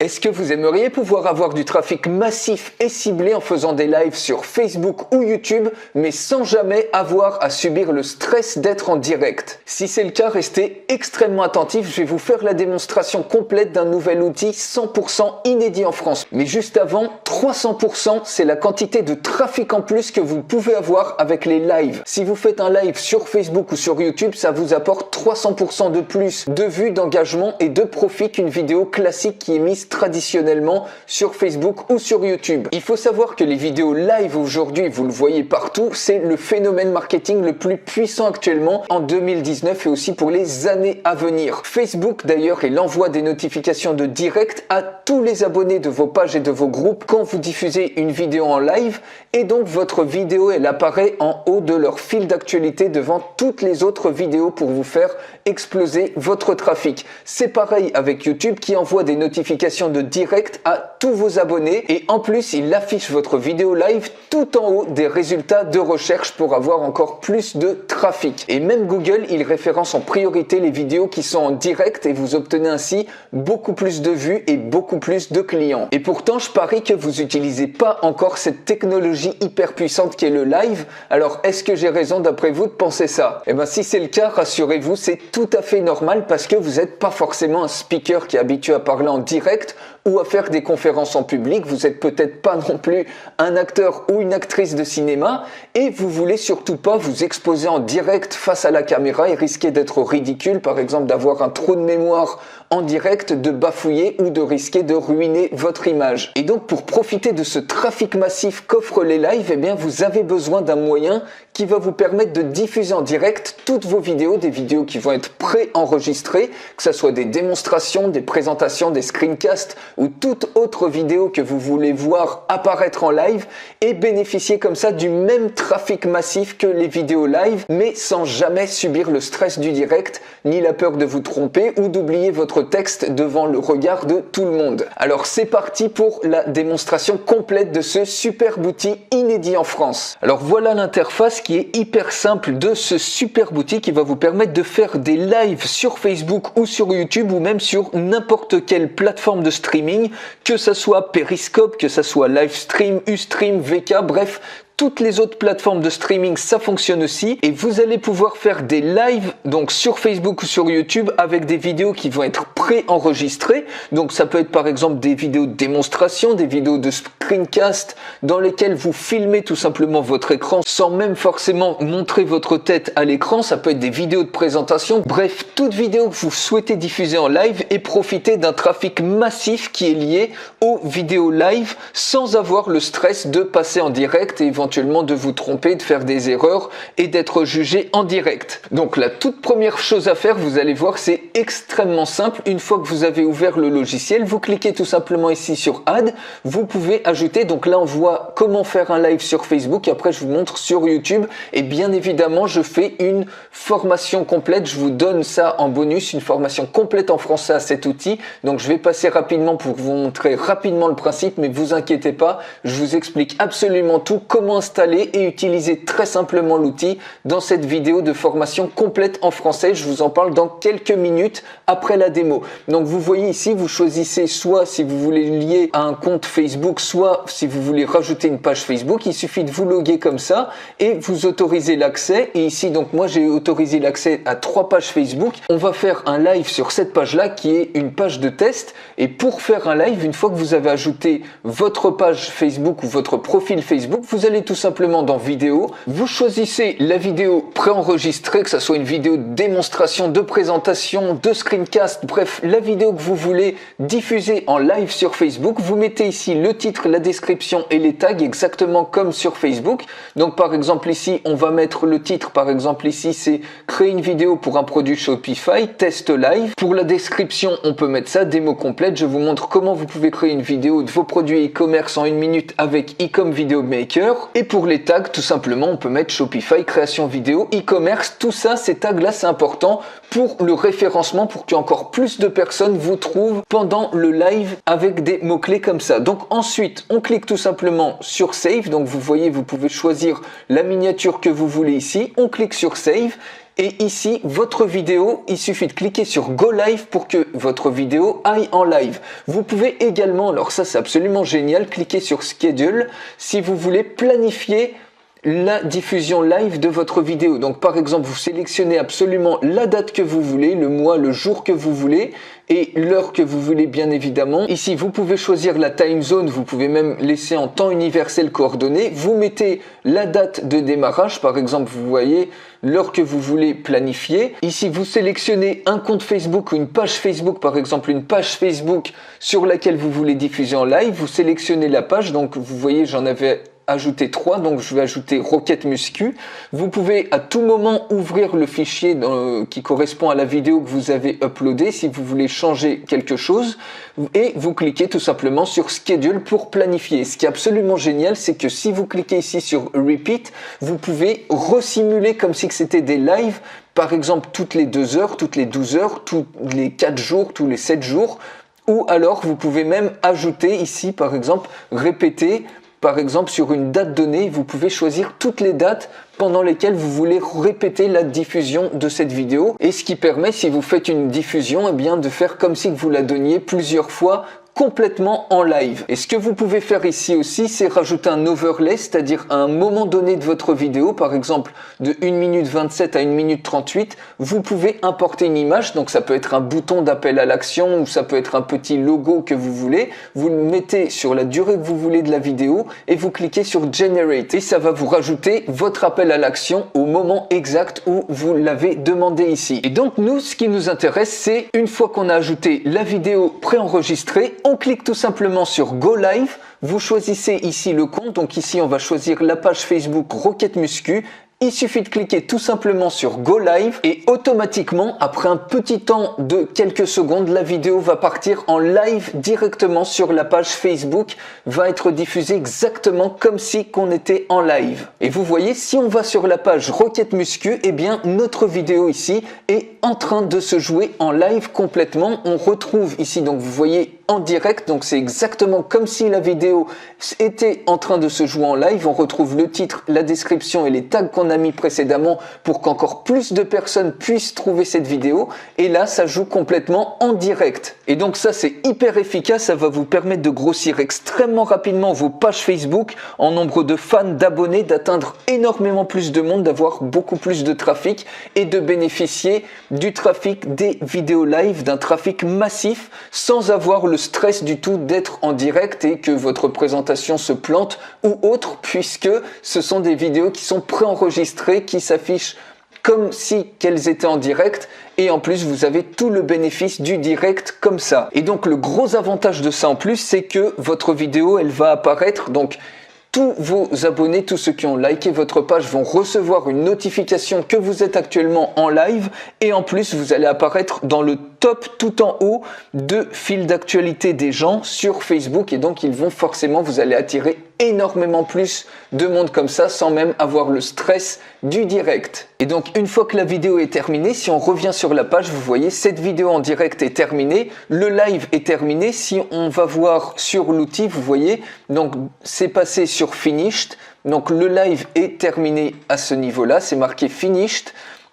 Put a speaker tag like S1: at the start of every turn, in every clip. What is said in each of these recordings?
S1: Est-ce que vous aimeriez pouvoir avoir du trafic massif et ciblé en faisant des lives sur Facebook ou YouTube, mais sans jamais avoir à subir le stress d'être en direct? Si c'est le cas, restez extrêmement attentifs, je vais vous faire la démonstration complète d'un nouvel outil 100% inédit en France. Mais juste avant, 300%, c'est la quantité de trafic en plus que vous pouvez avoir avec les lives. Si vous faites un live sur Facebook ou sur YouTube, ça vous apporte 300% de plus de vues, d'engagement et de profit qu'une vidéo classique qui est mise traditionnellement sur Facebook ou sur YouTube. Il faut savoir que les vidéos live aujourd'hui, vous le voyez partout, c'est le phénomène marketing le plus puissant actuellement en 2019 et aussi pour les années à venir. Facebook d'ailleurs, il envoie des notifications de direct à tous les abonnés de vos pages et de vos groupes quand vous diffusez une vidéo en live, et donc votre vidéo elle apparaît en haut de leur fil d'actualité devant toutes les autres vidéos pour vous faire exploser votre trafic. C'est pareil avec YouTube qui envoie des notifications de direct à tous vos abonnés, et en plus il affiche votre vidéo live tout en haut des résultats de recherche pour avoir encore plus de trafic. Et même Google, il référence en priorité les vidéos qui sont en direct et vous obtenez ainsi beaucoup plus de vues et beaucoup plus de clients. Et pourtant, je parie que vous n'utilisez pas encore cette technologie hyper puissante qui est le live. Alors, est-ce que j'ai raison d'après vous de penser ça? Eh bien, si c'est le cas, rassurez-vous, c'est tout à fait normal parce que vous n'êtes pas forcément un speaker qui est habitué à parler en direct ou à faire des conférences en public. Vous n'êtes peut-être pas non plus un acteur ou une actrice de cinéma et vous voulez surtout pas vous exposer en direct face à la caméra et risquer d'être ridicule, par exemple d'avoir un trou de mémoire en direct, de bafouiller ou de risquer de ruiner votre image. Et donc pour profiter de ce trafic massif qu'offrent les lives, eh bien vous avez besoin d'un moyen qui va vous permettre de diffuser en direct toutes vos vidéos, des vidéos qui vont être pré-enregistrées, que ce soit des démonstrations, des présentations, des screencasts ou toute autre vidéo que vous voulez voir apparaître en live, et bénéficier comme ça du même trafic massif que les vidéos live, mais sans jamais subir le stress du direct, ni la peur de vous tromper ou d'oublier votre texte devant le regard de tout le monde. Alors c'est parti pour la démonstration complète de ce superbe outil inédit en France. Alors voilà l'interface qui est hyper simple de ce superbe outil qui va vous permettre de faire des lives sur Facebook ou sur YouTube ou même sur n'importe quelle plateforme de streaming, que ça soit Periscope, que ça soit Livestream, Ustream, VK, bref, toutes les autres plateformes de streaming, ça fonctionne aussi, et vous allez pouvoir faire des lives donc sur Facebook ou sur YouTube avec des vidéos qui vont être pré-enregistrées. Donc ça peut être par exemple des vidéos de démonstration, des vidéos de screencast dans lesquelles vous filmez tout simplement votre écran sans même forcément montrer votre tête à l'écran. Ça peut être des vidéos de présentation, bref, toute vidéo que vous souhaitez diffuser en live et profiter d'un trafic massif qui est lié aux vidéos live sans avoir le stress de passer en direct et éventuellement de vous tromper, de faire des erreurs et d'être jugé en direct. Donc la toute première chose à faire, vous allez voir, c'est extrêmement simple. Une fois que vous avez ouvert le logiciel, vous cliquez tout simplement ici sur Add. Vous pouvez ajouter, donc là on voit comment faire un live sur Facebook, après je vous montre sur YouTube, et bien évidemment je fais une formation complète, je vous donne ça en bonus, une formation complète en français à cet outil. Donc je vais passer rapidement pour vous montrer rapidement le principe, mais vous inquiétez pas, je vous explique absolument tout, comment installer et utiliser très simplement l'outil dans cette vidéo de formation complète en français. Je vous en parle dans quelques minutes après la démo. Donc vous voyez ici, vous choisissez soit si vous voulez lier à un compte Facebook, soit si vous voulez rajouter une page Facebook. Il suffit de vous loguer comme ça et vous autorisez l'accès. Et ici, donc moi j'ai autorisé l'accès à 3 pages Facebook. On va faire un live sur cette page-là qui est une page de test. Et pour faire un live, une fois que vous avez ajouté votre page Facebook ou votre profil Facebook, vous allez tout simplement dans vidéo, vous choisissez la vidéo préenregistrée, que ce soit une vidéo de démonstration, de présentation, de screencast, bref, la vidéo que vous voulez diffuser en live sur Facebook. Vous mettez ici le titre, la description et les tags exactement comme sur Facebook. Donc par exemple ici, on va mettre le titre, par exemple ici, c'est créer une vidéo pour un produit Shopify, test live. Pour la description, on peut mettre ça, démo complète. Je vous montre comment vous pouvez créer une vidéo de vos produits e-commerce en 1 minute avec Ecom Video Maker. Et pour les tags, tout simplement, on peut mettre Shopify, création vidéo, e-commerce, tout ça, ces tags-là, c'est important pour le référencement, pour qu'encore plus de personnes vous trouvent pendant le live avec des mots-clés comme ça. Donc ensuite, on clique tout simplement sur Save. Donc vous voyez, vous pouvez choisir la miniature que vous voulez ici. On clique sur Save. Et ici, votre vidéo, il suffit de cliquer sur Go Live pour que votre vidéo aille en live. Vous pouvez également, alors ça c'est absolument génial, cliquer sur Schedule si vous voulez planifier la diffusion live de votre vidéo. Donc par exemple, vous sélectionnez absolument la date que vous voulez, le mois, le jour que vous voulez et l'heure que vous voulez bien évidemment. Ici, vous pouvez choisir la time zone, vous pouvez même laisser en temps universel coordonné. Vous mettez la date de démarrage, par exemple, vous voyez l'heure que vous voulez planifier. Ici, vous sélectionnez un compte Facebook ou une page Facebook, par exemple une page Facebook sur laquelle vous voulez diffuser en live. Vous sélectionnez la page, donc vous voyez, j'en avais ajouter 3, donc je vais ajouter Rocket Muscu. Vous pouvez à tout moment ouvrir le fichier qui correspond à la vidéo que vous avez uploadée si vous voulez changer quelque chose et vous cliquez tout simplement sur Schedule pour planifier. Ce qui est absolument génial, c'est que si vous cliquez ici sur Repeat, vous pouvez resimuler comme si c'était des lives, par exemple toutes les 2 heures, toutes les 12 heures, tous les 4 jours, tous les 7 jours, ou alors vous pouvez même ajouter ici par exemple répéter. Par exemple, sur une date donnée, vous pouvez choisir toutes les dates pendant lesquelles vous voulez répéter la diffusion de cette vidéo. Et ce qui permet, si vous faites une diffusion, eh bien, de faire comme si vous la donniez plusieurs fois complètement en live. Et ce que vous pouvez faire ici aussi, c'est rajouter un overlay, c'est-à-dire à un moment donné de votre vidéo, par exemple de 1 minute 27 à 1 minute 38, vous pouvez importer une image, donc ça peut être un bouton d'appel à l'action ou ça peut être un petit logo que vous voulez, vous le mettez sur la durée que vous voulez de la vidéo et vous cliquez sur Generate et ça va vous rajouter votre appel à l'action au moment exact où vous l'avez demandé ici. Et donc nous, ce qui nous intéresse, c'est une fois qu'on a ajouté la vidéo préenregistrée, on clique tout simplement sur Go Live, vous choisissez ici le compte, donc ici on va choisir la page Facebook Rocket Muscu. Il suffit de cliquer tout simplement sur Go Live et automatiquement, après un petit temps de quelques secondes, la vidéo va partir en live directement sur la page Facebook, va être diffusée exactement comme si qu'on était en live. Et vous voyez, si on va sur la page Rocket Muscu, eh bien notre vidéo ici est en train de se jouer en live complètement. On retrouve ici, donc vous voyez en direct, donc c'est exactement comme si la vidéo était en train de se jouer en live. On retrouve le titre, la description et les tags qu'on a mis précédemment pour qu'encore plus de personnes puissent trouver cette vidéo. Et là, ça joue complètement en direct. Et donc ça, c'est hyper efficace. Ça va vous permettre de grossir extrêmement rapidement vos pages Facebook en nombre de fans, d'abonnés, d'atteindre énormément plus de monde, d'avoir beaucoup plus de trafic et de bénéficier du trafic des vidéos live, d'un trafic massif sans avoir le stress du tout d'être en direct et que votre présentation se plante ou autre, puisque ce sont des vidéos qui sont préenregistrées, qui s'affichent comme si qu'elles étaient en direct et en plus vous avez tout le bénéfice du direct comme ça. Et donc le gros avantage de ça en plus, c'est que votre vidéo elle va apparaître, donc tous vos abonnés, tous ceux qui ont liké votre page vont recevoir une notification que vous êtes actuellement en live et en plus vous allez apparaître dans le top tout en haut de fil d'actualité des gens sur Facebook et donc ils vont forcément, vous allez attirer énormément plus de monde comme ça sans même avoir le stress du direct. Et donc une fois que la vidéo est terminée, si on revient sur la page, vous voyez cette vidéo en direct est terminée, le live est terminé. Si on va voir sur l'outil, vous voyez, donc c'est passé sur Finished, donc le live est terminé à ce niveau-là, c'est marqué Finished.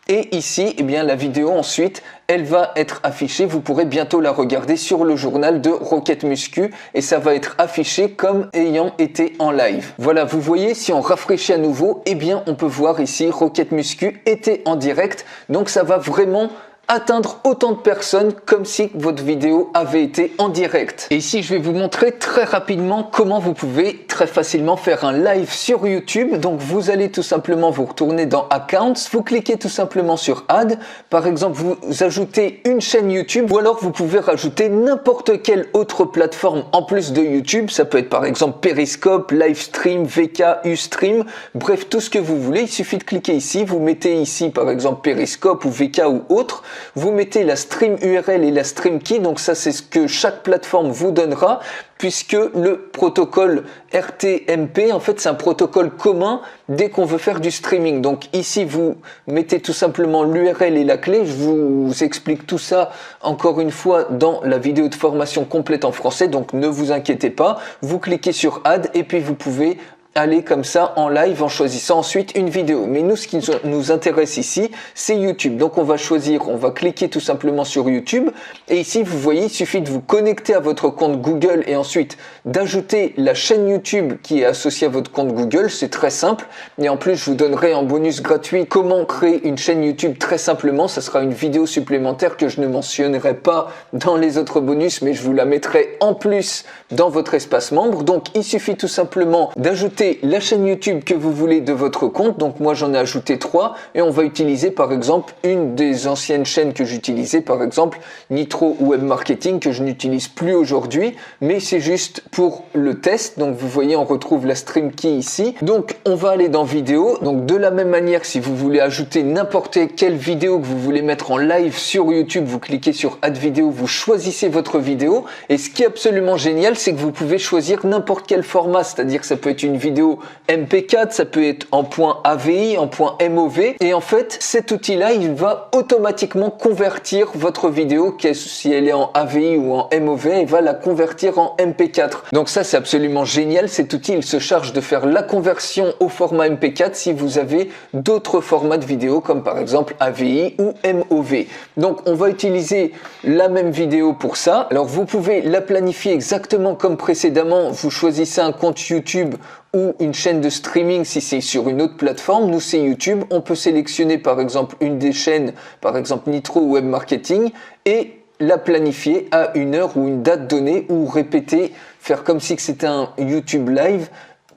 S1: Et ici, eh bien, la vidéo ensuite, elle va être affichée. Vous pourrez bientôt la regarder sur le journal de Rocket Muscu et ça va être affiché comme ayant été en live. Voilà, vous voyez, si on rafraîchit à nouveau, eh bien, on peut voir ici Rocket Muscu était en direct. Donc, ça va vraiment atteindre autant de personnes comme si votre vidéo avait été en direct. Et ici, je vais vous montrer très rapidement comment vous pouvez très facilement faire un live sur YouTube. Donc, vous allez tout simplement vous retourner dans Accounts, vous cliquez tout simplement sur Add. Par exemple, vous ajoutez une chaîne YouTube ou alors vous pouvez rajouter n'importe quelle autre plateforme en plus de YouTube. Ça peut être par exemple Periscope, Livestream, VK, Ustream, bref, tout ce que vous voulez. Il suffit de cliquer ici, vous mettez ici par exemple Periscope ou VK ou autre. Vous mettez la stream URL et la stream key, donc ça c'est ce que chaque plateforme vous donnera, puisque le protocole RTMP, en fait c'est un protocole commun dès qu'on veut faire du streaming. Donc ici vous mettez tout simplement l'URL et la clé, je vous explique tout ça encore une fois dans la vidéo de formation complète en français, donc ne vous inquiétez pas, vous cliquez sur Add et puis vous pouvez aller comme ça en live en choisissant ensuite une vidéo. Mais nous, ce qui nous intéresse ici, c'est YouTube. Donc on va choisir, on va cliquer tout simplement sur YouTube. Et ici, vous voyez, il suffit de vous connecter à votre compte Google et ensuite d'ajouter la chaîne YouTube qui est associée à votre compte Google. C'est très simple. Et en plus, je vous donnerai en bonus gratuit comment créer une chaîne YouTube très simplement. Ça sera une vidéo supplémentaire que je ne mentionnerai pas dans les autres bonus, mais je vous la mettrai en plus dans votre espace membre. Donc il suffit tout simplement d'ajouter la chaîne YouTube que vous voulez de votre compte. Donc moi j'en ai ajouté 3 et on va utiliser par exemple une des anciennes chaînes que j'utilisais, par exemple Nitro Web Marketing, que je n'utilise plus aujourd'hui, mais c'est juste pour le test. Donc vous voyez, on retrouve la stream key ici. Donc on va aller dans vidéo. Donc de la même manière, si vous voulez ajouter n'importe quelle vidéo que vous voulez mettre en live sur YouTube, vous cliquez sur Add vidéo, vous choisissez votre vidéo. Et ce qui est absolument génial, c'est que vous pouvez choisir n'importe quel format, c'est-à-dire que ça peut être une vidéo MP4, ça peut être en point AVI, en point MOV. Et en fait, cet outil-là, il va automatiquement convertir votre vidéo, si elle est en AVI ou en MOV, il va la convertir en MP4. Donc ça, c'est absolument génial. Cet outil, il se charge de faire la conversion au format MP4 si vous avez d'autres formats de vidéo, comme par exemple AVI ou MOV. Donc on va utiliser la même vidéo pour ça. Alors vous pouvez la planifier exactement comme précédemment. Vous choisissez un compte YouTube ou une chaîne de streaming si c'est sur une autre plateforme. Nous, c'est YouTube. On peut sélectionner par exemple une des chaînes, par exemple Nitro Web Marketing, et la planifier à une heure ou une date donnée, ou répéter, faire comme si c'était un YouTube live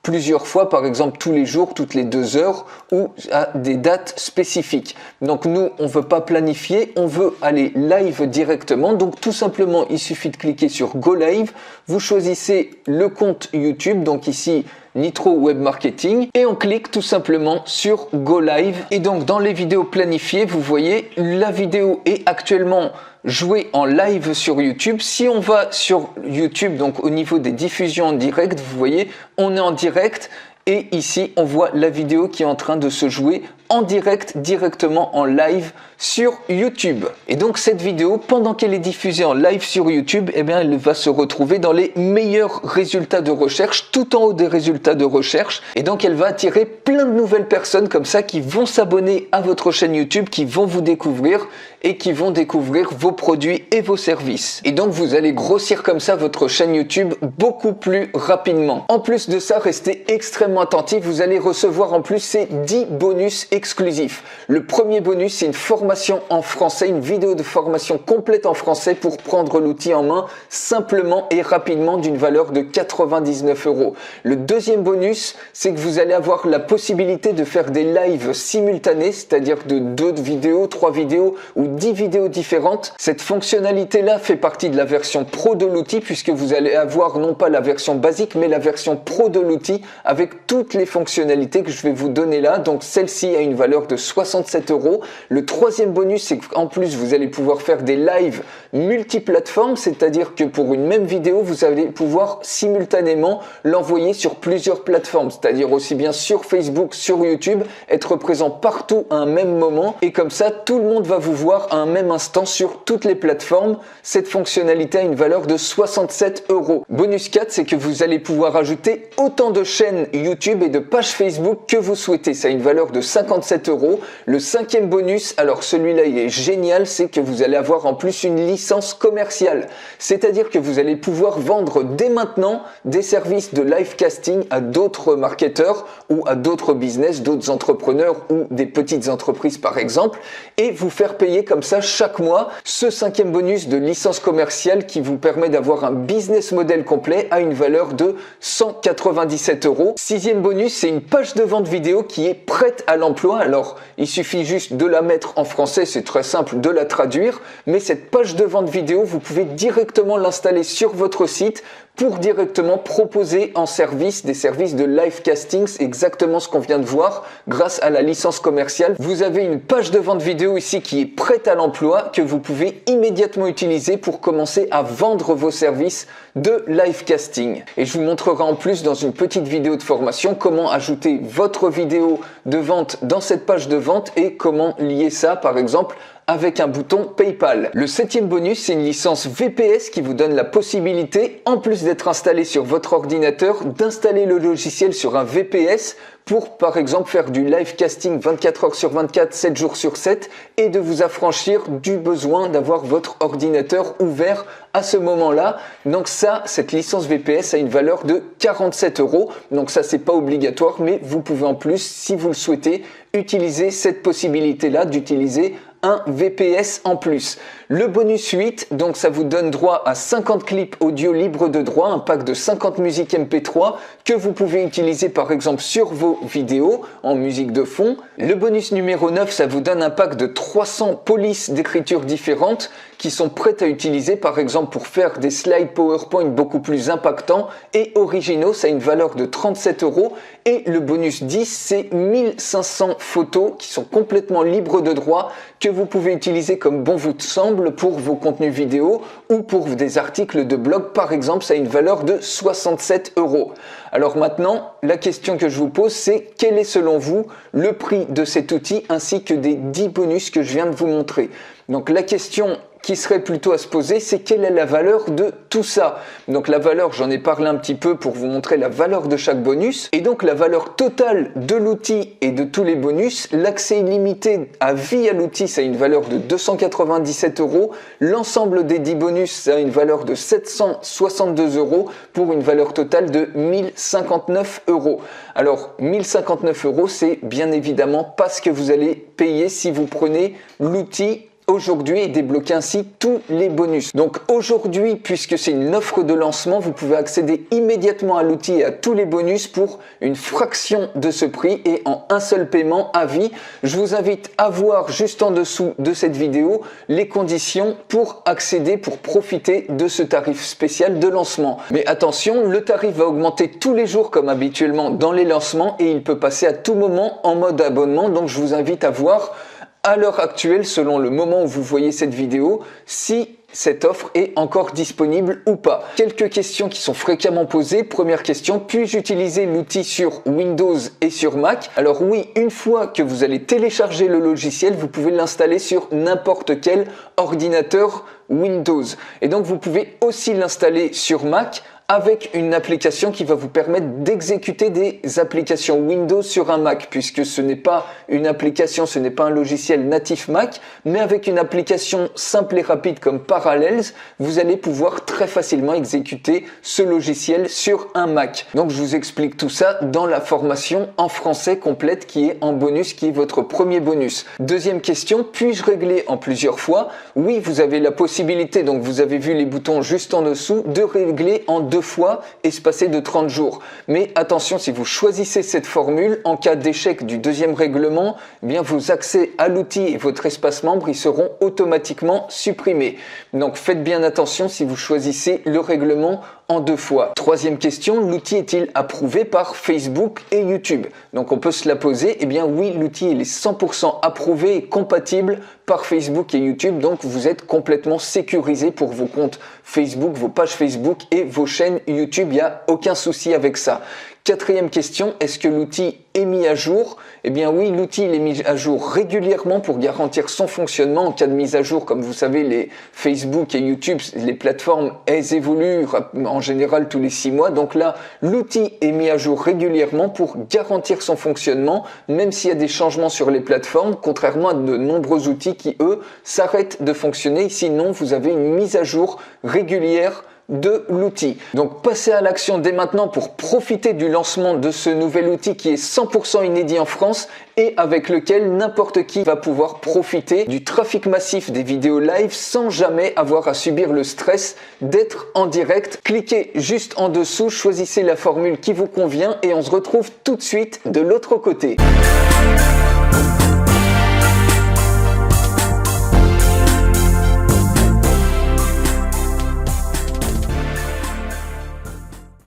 S1: plusieurs fois, par exemple tous les jours, toutes les 2 heures, ou à des dates spécifiques. Donc nous, on ne veut pas planifier, on veut aller live directement. Donc tout simplement, il suffit de cliquer sur Go Live. Vous choisissez le compte YouTube, donc ici Nitro Web Marketing, et on clique tout simplement sur Go Live. Et donc dans les vidéos planifiées, vous voyez, la vidéo est actuellement jouée en live sur YouTube. Si on va sur YouTube, donc au niveau des diffusions en direct, vous voyez, on est en direct. Et ici, on voit la vidéo qui est en train de se jouer en direct, directement en live sur YouTube. Et donc cette vidéo, pendant qu'elle est diffusée en live sur YouTube, eh bien, elle va se retrouver dans les meilleurs résultats de recherche, tout en haut des résultats de recherche. Et donc elle va attirer plein de nouvelles personnes comme ça qui vont s'abonner à votre chaîne YouTube, qui vont vous découvrir et qui vont découvrir vos produits et vos services. Et donc vous allez grossir comme ça votre chaîne YouTube beaucoup plus rapidement. En plus de ça, restez extrêmement attentifs. Vous allez recevoir en plus ces 10 bonus exclusifs. Le premier bonus, c'est une formation en français, une vidéo de formation complète en français pour prendre l'outil en main simplement et rapidement d'une valeur de 99 €. Le deuxième bonus, c'est que vous allez avoir la possibilité de faire des lives simultanés, c'est-à-dire de 2 vidéos, 3 vidéos ou 10 vidéos différentes. Cette fonctionnalité-là fait partie de la version pro de l'outil, puisque vous allez avoir non pas la version basique, mais la version pro de l'outil avec toutes les fonctionnalités que je vais vous donner là. Donc celle-ci a une valeur de 67 €. Le troisième bonus, c'est qu'en plus vous allez pouvoir faire des lives multiplateformes, c'est-à-dire que pour une même vidéo, vous allez pouvoir simultanément l'envoyer sur plusieurs plateformes, c'est-à-dire aussi bien sur Facebook, sur YouTube, être présent partout à un même moment, et comme ça tout le monde va vous voir à un même instant sur toutes les plateformes. Cette fonctionnalité a une valeur de 67 €. Bonus 4, c'est que vous allez pouvoir ajouter autant de chaînes YouTube et de pages Facebook que vous souhaitez. Ça a une valeur de 57 €. Le cinquième bonus, alors celui-là il est génial, c'est que vous allez avoir en plus une licence commerciale. C'est-à-dire que vous allez pouvoir vendre dès maintenant des services de live casting à d'autres marketeurs ou à d'autres business, d'autres entrepreneurs ou des petites entreprises par exemple, et vous faire payer comme ça chaque mois ce cinquième bonus de licence commerciale qui vous permet d'avoir un business model complet à une valeur de 197 €. Sixième bonus, c'est une page de vente vidéo qui est prête à l'emploi. Alors, il suffit juste de la mettre en français, c'est très simple de la traduire, mais cette page de vente vidéo, vous pouvez directement l'installer sur votre site pour directement proposer en service des services de live casting. C'est exactement ce qu'on vient de voir grâce à la licence commerciale. Vous avez une page de vente vidéo ici qui est prête à l'emploi que vous pouvez immédiatement utiliser pour commencer à vendre vos services de live casting. Et je vous montrerai en plus dans une petite vidéo de formation comment ajouter votre vidéo de vente dans cette page de vente et comment lier ça par exemple avec un bouton PayPal. Le 7e bonus, c'est une licence VPS qui vous donne la possibilité, en plus d'être installé sur votre ordinateur, d'installer le logiciel sur un VPS pour par exemple faire du live casting 24 heures sur 24, 7 jours sur 7 et de vous affranchir du besoin d'avoir votre ordinateur ouvert à ce moment-là. Donc ça, cette licence VPS a une valeur de 47 €. Donc ça, c'est pas obligatoire, mais vous pouvez en plus, si vous le souhaitez, utiliser cette possibilité-là d'utiliser un VPS en plus. Le bonus 8, donc ça vous donne droit à 50 clips audio libres de droit, un pack de 50 musiques MP3 que vous pouvez utiliser par exemple sur vos vidéos en musique de fond. Le bonus numéro 9, ça vous donne un pack de 300 polices d'écriture différentes qui sont prêtes à utiliser par exemple pour faire des slides PowerPoint beaucoup plus impactants et originaux. Ça a une valeur de 37 €. Et le bonus 10, c'est 1500 photos qui sont complètement libres de droit que vous pouvez utiliser comme bon vous semble pour vos contenus vidéo ou pour des articles de blog par exemple. Ça a une valeur de 67 €. Alors maintenant, la question que je vous pose, c'est quel est selon vous le prix de cet outil ainsi que des 10 bonus que je viens de vous montrer. Donc la question qui serait plutôt à se poser, c'est quelle est la valeur de tout ça. Donc la valeur, j'en ai parlé un petit peu pour vous montrer la valeur de chaque bonus. Et donc la valeur totale de l'outil et de tous les bonus, l'accès illimité à vie à l'outil, ça a une valeur de 297 €. L'ensemble des 10 bonus, ça a une valeur de 762 € pour une valeur totale de 1059 €. Alors 1059 €, c'est bien évidemment pas ce que vous allez payer si vous prenez l'outil aujourd'hui et débloquer ainsi tous les bonus. Donc aujourd'hui, puisque c'est une offre de lancement, vous pouvez accéder immédiatement à l'outil et à tous les bonus pour une fraction de ce prix et en un seul paiement à vie. Je vous invite à voir juste en dessous de cette vidéo les conditions pour accéder, pour profiter de ce tarif spécial de lancement. Mais attention, le tarif va augmenter tous les jours comme habituellement dans les lancements et il peut passer à tout moment en mode abonnement. Donc je vous invite à voir à l'heure actuelle, selon le moment où vous voyez cette vidéo, si cette offre est encore disponible ou pas. Quelques questions qui sont fréquemment posées. Première question, puis-je utiliser l'outil sur Windows et sur Mac? Alors oui, une fois que vous allez télécharger le logiciel, vous pouvez l'installer sur n'importe quel ordinateur Windows. Et donc vous pouvez aussi l'installer sur Mac avec une application qui va vous permettre d'exécuter des applications Windows sur un Mac, puisque ce n'est pas une application, ce n'est pas un logiciel natif Mac, mais avec une application simple et rapide comme Parallels, vous allez pouvoir très facilement exécuter ce logiciel sur un Mac. Donc je vous explique tout ça dans la formation en français complète qui est en bonus, qui est votre premier bonus. Deuxième question, puis-je régler en plusieurs fois? Oui, vous avez la possibilité, donc vous avez vu les boutons juste en dessous, de régler en 2 fois espacé de 30 jours. Mais attention, si vous choisissez cette formule, en cas d'échec du deuxième règlement, eh bien vos accès à l'outil et votre espace membre, ils seront automatiquement supprimés. Donc faites bien attention si vous choisissez le règlement en 2 fois. Troisième question, l'outil est-il approuvé par Facebook et YouTube? Donc on peut se la poser. Eh bien oui, l'outil il est 100% approuvé et compatible par Facebook et YouTube. Donc vous êtes complètement sécurisé pour vos comptes Facebook, vos pages Facebook et vos chaînes YouTube. Il n'y a aucun souci avec ça. Quatrième question, est-ce que l'outil est mis à jour? Eh bien oui, l'outil est mis à jour régulièrement pour garantir son fonctionnement. En cas de mise à jour, comme vous savez, les Facebook et YouTube, les plateformes, elles évoluent en général tous les 6 mois. Donc là, l'outil est mis à jour régulièrement pour garantir son fonctionnement, même s'il y a des changements sur les plateformes, contrairement à de nombreux outils qui, eux, s'arrêtent de fonctionner. Sinon, vous avez une mise à jour régulière de l'outil. Donc passez à l'action dès maintenant pour profiter du lancement de ce nouvel outil qui est 100% inédit en France et avec lequel n'importe qui va pouvoir profiter du trafic massif des vidéos live sans jamais avoir à subir le stress d'être en direct. Cliquez juste en dessous, choisissez la formule qui vous convient et on se retrouve tout de suite de l'autre côté.